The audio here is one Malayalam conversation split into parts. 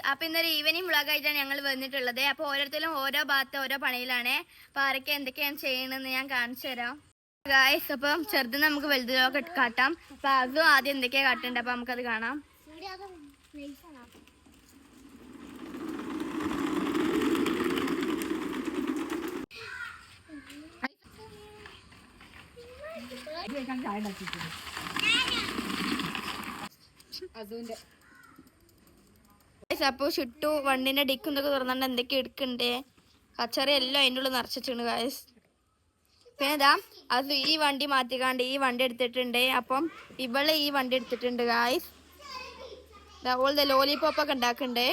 അപ്പൊ ഇന്നൊരു ഈവനിങ് വ്ളോഗായിട്ടാണ് ഞങ്ങൾ വന്നിട്ടുള്ളത്. അപ്പൊ ഓരോരുത്തരും ഓരോ ഭാഗത്ത് ഓരോ പണിയിലാണ്. അപ്പൊ ആരൊക്കെ എന്തൊക്കെയാണ് ചെയ്യണമെന്ന് ഞാൻ കാണിച്ചു തരാം ഗായ്സ്. അപ്പം ചെറുത് നമുക്ക് വലുതിലൊക്കെ കാട്ടാം. അപ്പൊ അതും ആദ്യം എന്തൊക്കെയാ കാട്ടുണ്ട്, അപ്പൊ നമുക്കത് കാണാം. അപ്പൊ ചുട്ടു വണ്ടിന്റെ ഡിക്കുന്നൊക്കെ തുറന്നിട്ട് എന്തൊക്കെ എടുക്കണ്ടേ, കച്ചറ എല്ലാം അതിൻ്റെ ഉള്ളിൽ നിറച്ചിട്ടുണ്ട് ഗായ്സ്. പിന്നെ ഇതാ അത് ഈ വണ്ടി മാറ്റിക്കാണ്ട് ഈ വണ്ടി എടുത്തിട്ടുണ്ട്. അപ്പം ഇവള് ഈ വണ്ടി എടുത്തിട്ടുണ്ട് ഗായ്സ്. ഓൾടെ ലോലിപോപ്പ് ഒക്കെ ഉണ്ടാക്കണ്ടേ,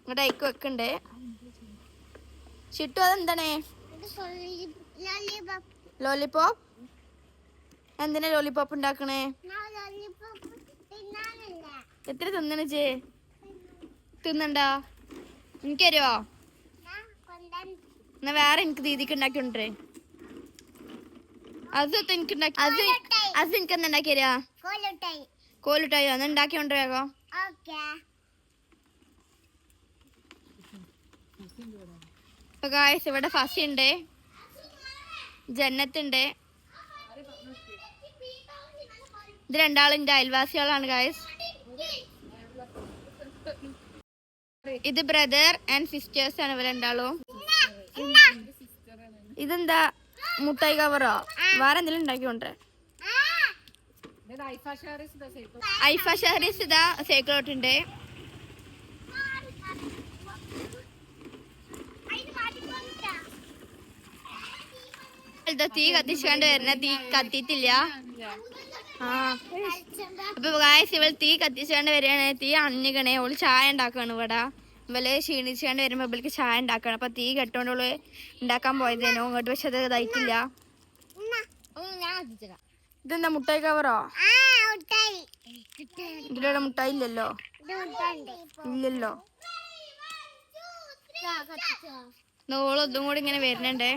ഇങ്ങോട്ട് അയക്ക് വെക്കണ്ടേ. ചിട്ടു അതെന്താണ് ലോലിപോപ്പ്? എന്തിനാ ലോലിപോപ്പ് ഉണ്ടാക്കണേ? എത്ര തിന്നണേ? തിന്നണ്ടാ? എനിക്ക് തരുവോ? എന്നാ വേറെ എനിക്ക് ദീദിക്ക് ഉണ്ടാക്കിണ്ടേ. അത് എനിക്ക് എന്താ ഉണ്ടാക്കി തരാ? കോലുട്ടായോ? അന്ന് ഉണ്ടാക്കിയോണ്ട് വേഗം. ഗായ്സ് ഇവിടെ ഫസി ഉണ്ട്, ജന്നത്തുണ്ട്. ഇത് രണ്ടാളിന്റെ അയൽവാസികളാണ് ഗായ്സ്. ഇത് ബ്രദർ ആൻഡ് സിസ്റ്റേഴ്സ് ആണ് ഇവർ രണ്ടാളും. ഇതെന്താ മുട്ടായി കവറോ വേറെ എന്തെങ്കിലും ഉണ്ടാക്കിക്കൊണ്ടേ? ഐഫ ഷഹരീസ് ഇതാ സൈക്കിളോട്ടുണ്ട്. തീ കത്തിച്ചാണ്ട് വരുന്ന തീ കത്തിയിട്ടില്ല. അപ്പൊ ഗായ്സ് ഇവൾ തീ കത്തിച്ചാണ്ട് വരികയാണ്. തീ അണിഞ്ഞിക്കണേ. ഓള് ചായ ഉണ്ടാക്കാണ് ഇവിടെ. ഇവല് ക്ഷീണിച്ചാണ്ട് വരുമ്പോ ഇവൾക്ക് ചായ ഉണ്ടാക്കണം. അപ്പൊ തീ കെട്ടോണ്ട് ഓള് ഉണ്ടാക്കാൻ പോയതേനോ ഇങ്ങോട്ട്, പക്ഷെ അത് ഇതായിട്ടില്ല. ഇതെന്താ മുട്ടായി കവറോ? ഇതിലൂടെ മുട്ടായി ഇല്ലല്ലോ. ഇല്ലല്ലോ. ഓളൊന്നും കൂടി ഇങ്ങനെ വരുന്നുണ്ടേ.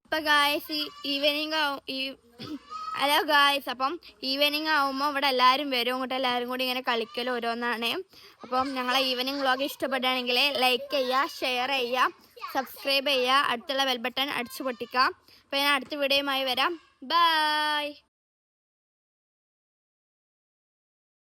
അപ്പൊ ഗായ്സ് ഈവനിങ് ഹലോ ഗായ്സ്, അപ്പം ഈവനിങ് ആവുമ്പോൾ ഇവിടെ എല്ലാവരും വരും. ഇങ്ങോട്ട് എല്ലാവരും കൂടി ഇങ്ങനെ കളിക്കൽ ഓരോന്നാണ്. അപ്പം ഞങ്ങളെ ഈവനിങ് വ്ളോഗ് ഇഷ്ടപ്പെടുകയാണെങ്കിൽ ലൈക്ക് ചെയ്യുക, ഷെയർ ചെയ്യുക, സബ്സ്ക്രൈബ് ചെയ്യുക, അടുത്തുള്ള ബെൽ ബട്ടൺ അടിച്ചു പൊട്ടിക്കാം. അപ്പോൾ ഞാൻ അടുത്ത വീഡിയോയുമായി വരാം. ബൈ.